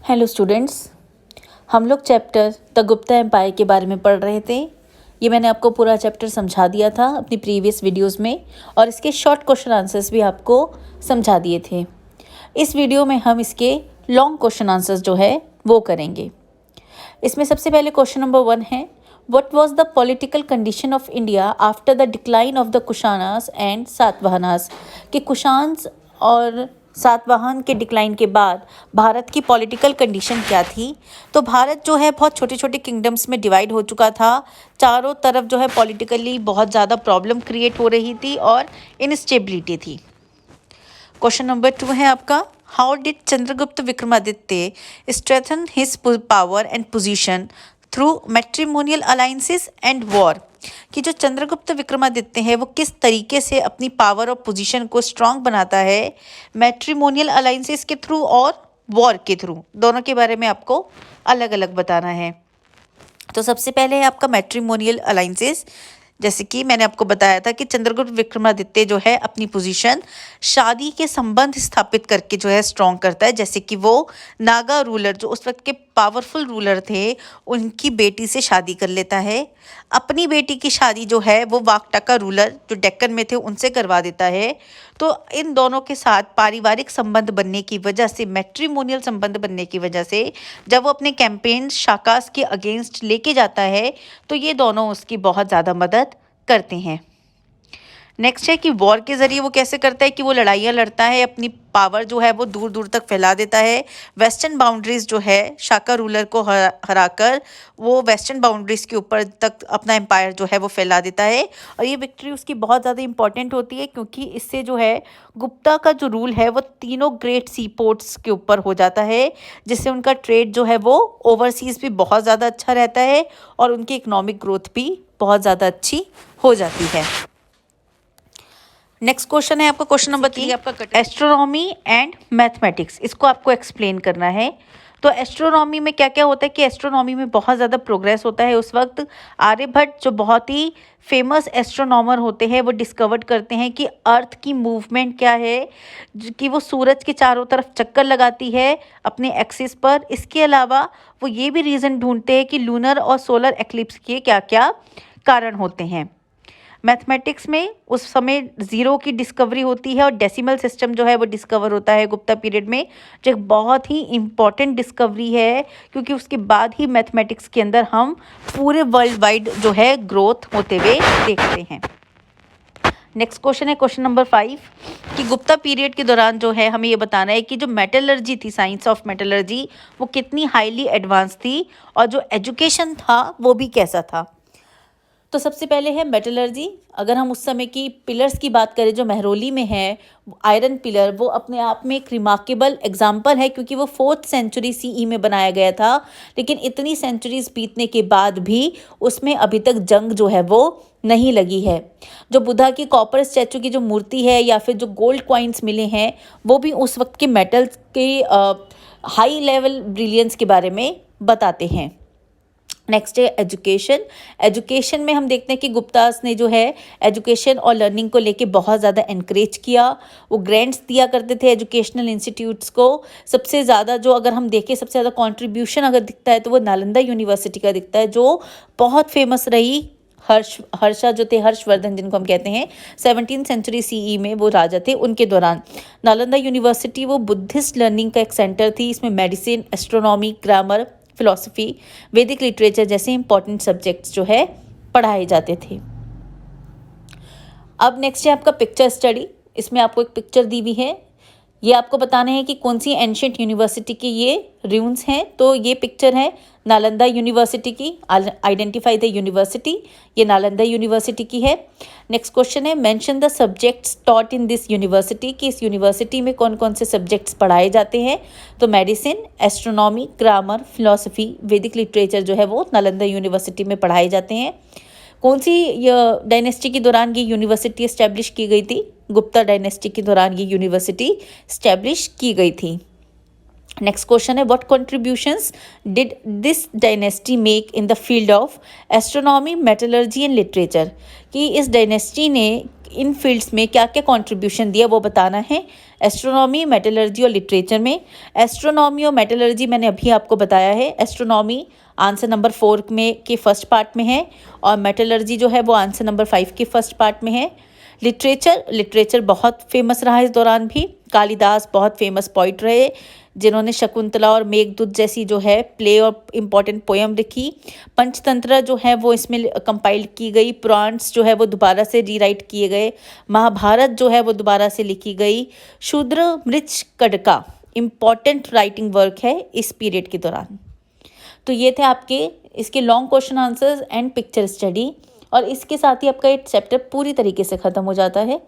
Hello students, हम लोग chapter the Gupta empire के बारे में पढ़ रहे थे। ये मैंने आपको पूरा चैप्टर समझा दिया था अपनी प्रीवियस वीडियोस में, और इसके शॉर्ट क्वेश्चन आंसर्स भी आपको समझा दिए थे। इस वीडियो में हम इसके लॉन्ग क्वेश्चन आंसर्स जो है वो करेंगे। इसमें सबसे पहले क्वेश्चन नंबर 1 है, what was the political condition of India after the decline of the Kushanas and Satavahanas. कि कुशान्स और सातवाहन के डिक्लाइन के बाद भारत की पॉलिटिकल कंडीशन क्या थी। तो भारत जो है बहुत छोटे छोटे किंगडम्स में डिवाइड हो चुका था। चारों तरफ जो है पॉलिटिकली बहुत ज़्यादा प्रॉब्लम क्रिएट हो रही थी और इनस्टेबिलिटी थी। क्वेश्चन नंबर 2 है आपका, how did Chandragupta Vikramaditya strengthen his power and position through matrimonial alliances and war. कि जो चंद्रगुप्त विक्रमादित्य है वो किस तरीके से अपनी पावर और पोजीशन को स्ट्रांग बनाता है, मैट्रिमोनियल अलायंसेस के थ्रू और वॉर के थ्रू। दोनों के बारे में आपको अलग अलग बताना है। तो सबसे पहले है आपका मैट्रिमोनियल अलायंसेस। जैसे कि मैंने आपको बताया था कि चंद्रगुप्त विक्रमादित्य जो है अपनी पोजीशन शादी के संबंध स्थापित करके जो है स्ट्रॉन्ग करता है। जैसे कि वो नागा रूलर जो उस वक्त के पावरफुल रूलर थे उनकी बेटी से शादी कर लेता है। अपनी बेटी की शादी जो है वो वाकटाका रूलर जो डेक्कन में थे उनसे करवा देता है। तो इन दोनों के साथ पारिवारिक संबंध बनने की वजह से, मैट्रिमोनियल संबंध बनने की वजह से जब वो अपने कैंपेन शाकास के अगेंस्ट लेके जाता है तो ये दोनों उसकी बहुत ज़्यादा मदद करते हैं। नेक्स्ट है कि वॉर के ज़रिए वो कैसे करता है कि वो लड़ाइयाँ लड़ता है, अपनी पावर जो है वो दूर दूर तक फैला देता है। वेस्टर्न बाउंड्रीज जो है शाका रूलर को हराकर वो वेस्टर्न बाउंड्रीज के ऊपर तक अपना एम्पायर जो है वो फैला देता है। और ये विक्ट्री उसकी बहुत ज़्यादा इंपॉर्टेंट होती है क्योंकि इससे जो है गुप्ता का जो रूल है वो तीनों ग्रेट सी पोर्ट्स के ऊपर हो जाता है, जिससे उनका ट्रेड जो है वो ओवरसीज़ भी बहुत ज़्यादा अच्छा रहता है और उनकी इकोनॉमिक ग्रोथ भी बहुत ज़्यादा अच्छी हो जाती है। नेक्स्ट क्वेश्चन है आपका क्वेश्चन नंबर 3, आपका एस्ट्रोनॉमी एंड मैथमेटिक्स। इसको आपको एक्सप्लेन करना है। तो एस्ट्रोनॉमी में क्या क्या होता है कि एस्ट्रोनॉमी में बहुत ज़्यादा प्रोग्रेस होता है। उस वक्त आर्यभट्ट जो बहुत ही फेमस एस्ट्रोनॉमर होते हैं वो डिस्कवर्ड करते हैं कि अर्थ की मूवमेंट क्या है, कि वो सूरज के चारों तरफ चक्कर लगाती है अपने एक्सिस पर। इसके अलावा वो ये भी रीज़न ढूंढते हैं कि लूनर और सोलर एक्लिप्स के क्या क्या कारण होते हैं। मैथमेटिक्स में उस समय ज़ीरो की डिस्कवरी होती है और डेसिमल सिस्टम जो है वो डिस्कवर होता है गुप्ता पीरियड में, जो एक बहुत ही इम्पॉर्टेंट डिस्कवरी है क्योंकि उसके बाद ही मैथमेटिक्स के अंदर हम पूरे वर्ल्ड वाइड जो है ग्रोथ होते हुए देखते हैं। नेक्स्ट क्वेश्चन है क्वेश्चन नंबर 5 कि गुप्ता पीरियड के दौरान जो है हमें ये बताना है कि जो मेटलर्जी थी, साइंस ऑफ मेटलर्जी, वो कितनी हाईली एडवांस थी और जो एजुकेशन था वो भी कैसा था। तो सबसे पहले है मेटलर्जी। अगर हम उस समय की पिलर्स की बात करें जो महरौली में है, आयरन पिलर, वो अपने आप में एक रिमार्केबल एग्जाम्पल है क्योंकि वो 4th सेंचुरी CE में बनाया गया था। लेकिन इतनी सेंचुरीज बीतने के बाद भी उसमें अभी तक जंग जो है वो नहीं लगी है। जो बुद्धा की कॉपर स्टैचू की जो मूर्ति है या फिर जो गोल्ड कॉइन्स मिले हैं वो भी उस वक्त के मेटल्स के हाई लेवल ब्रिलियंस के बारे में बताते हैं। नेक्स्ट है एजुकेशन। एजुकेशन में हम देखते हैं कि गुप्तास ने जो है एजुकेशन और लर्निंग को लेके बहुत ज़्यादा एनकरेज किया। वो ग्रांट्स दिया करते थे एजुकेशनल इंस्टीट्यूट्स को। सबसे ज़्यादा जो अगर हम देखें सबसे ज़्यादा कंट्रीब्यूशन अगर दिखता है तो वो नालंदा यूनिवर्सिटी का दिखता है, जो बहुत फेमस रही। हर्षा जो थे, हर्षवर्धन जिनको हम कहते हैं, 17th सेंचुरी CE में वो राजा थे, उनके दौरान नालंदा यूनिवर्सिटी वो बुद्धिस्ट लर्निंग का एक सेंटर थी। इसमें मेडिसिन, एस्ट्रोनॉमी, ग्रामर, फिलॉसफी, वैदिक लिटरेचर जैसे इंपॉर्टेंट सब्जेक्ट्स जो है पढ़ाए जाते थे। अब नेक्स्ट है आपका पिक्चर स्टडी। इसमें आपको एक पिक्चर दी हुई है, ये आपको बताना है कि कौन सी एंशिएंट यूनिवर्सिटी की ये रूइंस हैं। तो ये पिक्चर है नालंदा यूनिवर्सिटी की। आइडेंटिफाई द यूनिवर्सिटी, ये नालंदा यूनिवर्सिटी की है। नेक्स्ट क्वेश्चन है, mention the subjects taught in this university, कि इस यूनिवर्सिटी में कौन कौन से सब्जेक्ट्स पढ़ाए जाते हैं। तो मेडिसिन, एस्ट्रोनॉमी, ग्रामर, फिलॉसफी, वैदिक लिटरेचर जो है वो नालंदा यूनिवर्सिटी में पढ़ाए जाते हैं। कौन सी डायनेस्टी के दौरान ये यूनिवर्सिटी इस्टेब्लिश की गई थी? गुप्ता डायनेस्टी के दौरान ये यूनिवर्सिटी इस्टेब्लिश की गई थी। नेक्स्ट क्वेश्चन है, what contributions did this dynasty make in the field of astronomy, metallurgy and literature. कि इस डायनेस्टी ने इन फील्ड्स में क्या क्या कंट्रीब्यूशन दिया वो बताना है। एस्ट्रोनॉमी, मेटलर्जी और लिटरेचर में एस्ट्रोनॉमी और मेटलर्जी मैंने अभी आपको बताया है। एस्ट्रोनॉमी आंसर नंबर 4 में के फर्स्ट पार्ट में है और मेटलर्जी जो है वो आंसर नंबर 5 के फर्स्ट पार्ट में है। लिटरेचर बहुत फेमस रहा इस दौरान भी। कालिदास बहुत फेमस पोइट रहे जिन्होंने शकुंतला और मेघदूत जैसी जो है प्ले और इम्पॉर्टेंट पोएम लिखी। पंचतंत्र जो है वो इसमें कंपाइल की गई। पुराण्स जो है वो दोबारा से रीराइट किए गए। महाभारत जो है वो दोबारा से लिखी गई। शूद्र मृच कड़का इम्पॉर्टेंट राइटिंग वर्क है इस पीरियड के दौरान। तो ये थे आपके इसके long question answers and picture study, और इसके साथ ही आपका ये चैप्टर पूरी तरीके से ख़त्म हो जाता है।